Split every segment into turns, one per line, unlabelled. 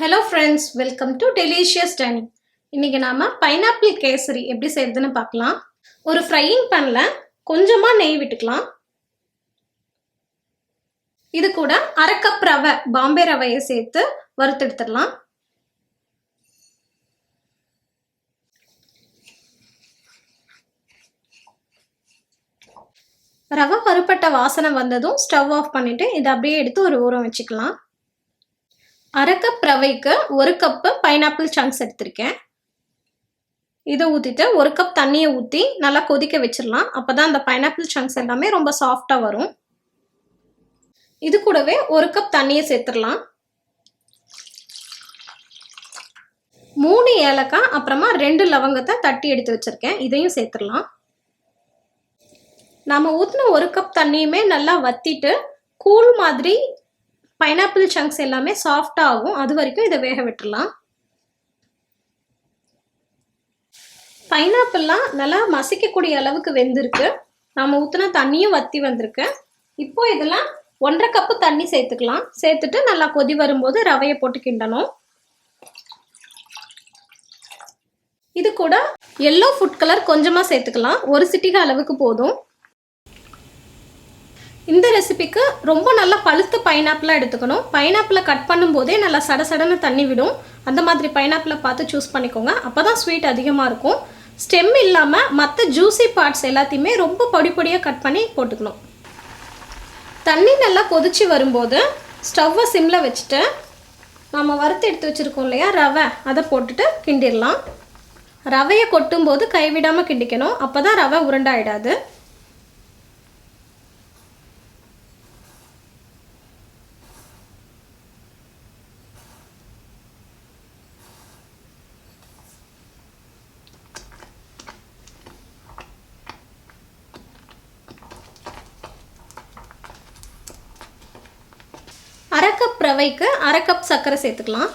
Hello friends, welcome to Delicious Dining. இன்னைக்கு நாம pineapple kesari எப்படி செய்யறதுன்னு பார்க்கலாம். ஒரு ஃப்ரையிங் panல கொஞ்சமா நெய் விட்டுக்கலாம். இது கூட 1/2 கப் ரவை, பாம்பே ரவையை சேர்த்து வறுத்தெடுத்துடலாம். ரவை வறுபட்ட வாசனை வந்ததும் ஸ்டவ் ஆஃப் பண்ணிட்டு இதை அப்படியே எடுத்து ஒரு ஓரம் வச்சுக்கலாம். 1/2 கப் ரவைக்கு 1 கப் பைனாப்பிள் சங்க்ஸ் எடுத்திருக்கேன். இதை ஊற்றிட்டு 1 கப் தண்ணியை ஊற்றி நல்லா கொதிக்க வச்சிடலாம். அப்போதான் அந்த பைனாப்பிள் சங்க்ஸ் எல்லாமே ரொம்ப சாஃப்டாக வரும். இது கூடவே 1 கப் தண்ணியை சேர்த்துடலாம். 3 ஏலக்காய் அப்புறமா 2 லவங்கத்தை தட்டி எடுத்து வச்சிருக்கேன். இதையும் சேர்த்துடலாம். நாம் ஊற்றின 1 கப் தண்ணியுமே நல்லா வத்திட்டு கூழ் மாதிரி பைனாப்பிள் சங்க்ஸ் எல்லாமே சாஃப்டாக ஆகும். அது வரைக்கும் இதை வேக விட்டுடலாம். பைனாப்பிள்லாம் நல்லா மசிக்கக்கூடிய அளவுக்கு வெந்திருக்கு. நம்ம ஊற்றின தண்ணியும் வத்தி வந்திருக்கு. இப்போ இதெல்லாம் 1/2 கப்பு தண்ணி சேர்த்துக்கலாம். சேர்த்துட்டு நல்லா கொதி வரும்போது ரவையை போட்டு கிண்டணும். இது கூட எல்லோ ஃபுட் கலர் கொஞ்சமாக சேர்த்துக்கலாம். 1 சிட்டிகை அளவுக்கு போதும். இந்த ரெசிபிக்கு ரொம்ப நல்லா பழுத்த பைனாப்பிளாக எடுத்துக்கணும். பைனாப்பிளை கட் பண்ணும்போதே நல்லா சடசடன்னு தண்ணி விடும். அந்த மாதிரி பைனாப்பிளை பார்த்து சூஸ் பண்ணிக்கோங்க. அப்போ தான் ஸ்வீட் அதிகமாக இருக்கும். ஸ்டெம் இல்லாமல் மற்ற ஜூஸி பார்ட்ஸ் எல்லாத்தையுமே ரொம்ப பொடி பொடியாக கட் பண்ணி போட்டுக்கணும். தண்ணி நல்லா கொதிச்சு வரும்போது ஸ்டவ்வை சிம்மில் வச்சுட்டு நம்ம வறுத்து எடுத்து வச்சுருக்கோம் இல்லையா ரவை, அதை போட்டுட்டு கிண்டிடலாம். ரவையை கொட்டும்போது கைவிடாமல் கிண்டிக்கணும். அப்போ தான் ரவை உருண்டாயிடாது. அரை கப் ரவைக்கு 1/2 கப் சர்க்கரை சேர்த்துக்கலாம்.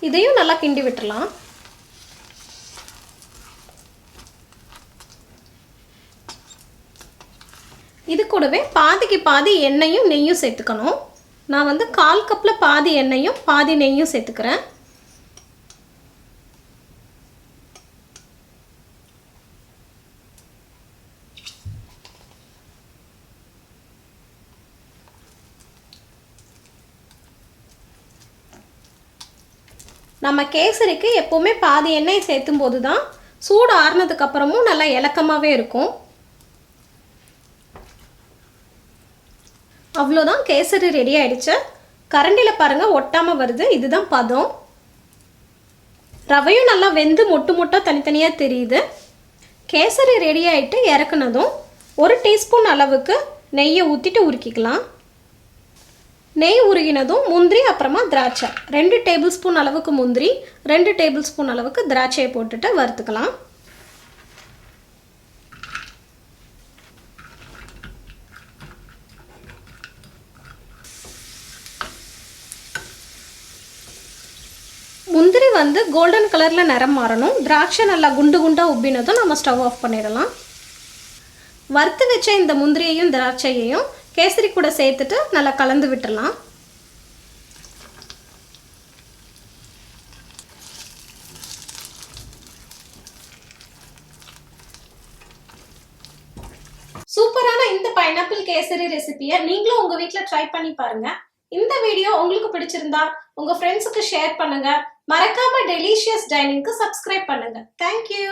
இதையும் நல்லா கிண்டி விட்டுறலாம். இது கூடவே பாதிக்கு பாதி எண்ணெயும் நெய்யும் சேர்த்துக்கணும். நான் 1/4 கப்பில் பாதி எண்ணெயும் பாதி நெய்யும் சேர்த்துக்கிறேன். நம்ம கேசரிக்கு எப்போவுமே பாதி எண்ணெய் சேர்த்தும் போது தான் சூடு ஆறுனதுக்கு அப்புறமும் நல்லா இலக்கமாகவே இருக்கும். அவ்வளோதான், கேசரி ரெடி ஆயிடுச்சு. கரண்டியில் பாருங்கள் ஒட்டாமல் வருது. இதுதான் பதம். ரவையும் நல்லா வெந்து மொட்டு மொட்டாக தனித்தனியாக தெரியுது. கேசரி ரெடி ஆகிட்டு இறக்குனதும் 1 டீஸ்பூன் அளவுக்கு நெய்யை ஊற்றிட்டு உருக்கிக்கலாம். நெய் உருகினதும் முந்திரி அப்புறமா திராட்சை 2 டேபிள் ஸ்பூன் அளவுக்கு முந்திரி, 2 டேபிள் ஸ்பூன் அளவுக்கு திராட்சையை போட்டுட்டு வறுத்துக்கலாம். முந்திரி கோல்டன் கலரில் நிறம் மாறணும். திராட்சை நல்லா குண்டு குண்டாக உப்பினதும் நம்ம ஸ்டவ் ஆஃப் பண்ணிடலாம். வறுத்து வச்ச இந்த முந்திரியையும் திராட்சையையும் கேசரி கூட சேர்த்துட்டு நல்லா கலந்து விட்டுடலாம். சூப்பரான இந்த பைனாப்பிள் கேசரி ரெசிபியை நீங்களும் உங்க வீட்டில் ட்ரை பண்ணி பாருங்க. இந்த வீடியோ உங்களுக்கு பிடிச்சிருந்தா உங்க ஃப்ரெண்ட்ஸுக்கு ஷேர் பண்ணுங்க. மறக்காம டெலிஷியஸ் டைனிங்க்கு சப்ஸ்கிரைப் பண்ணுங்க. தேங்க்யூ.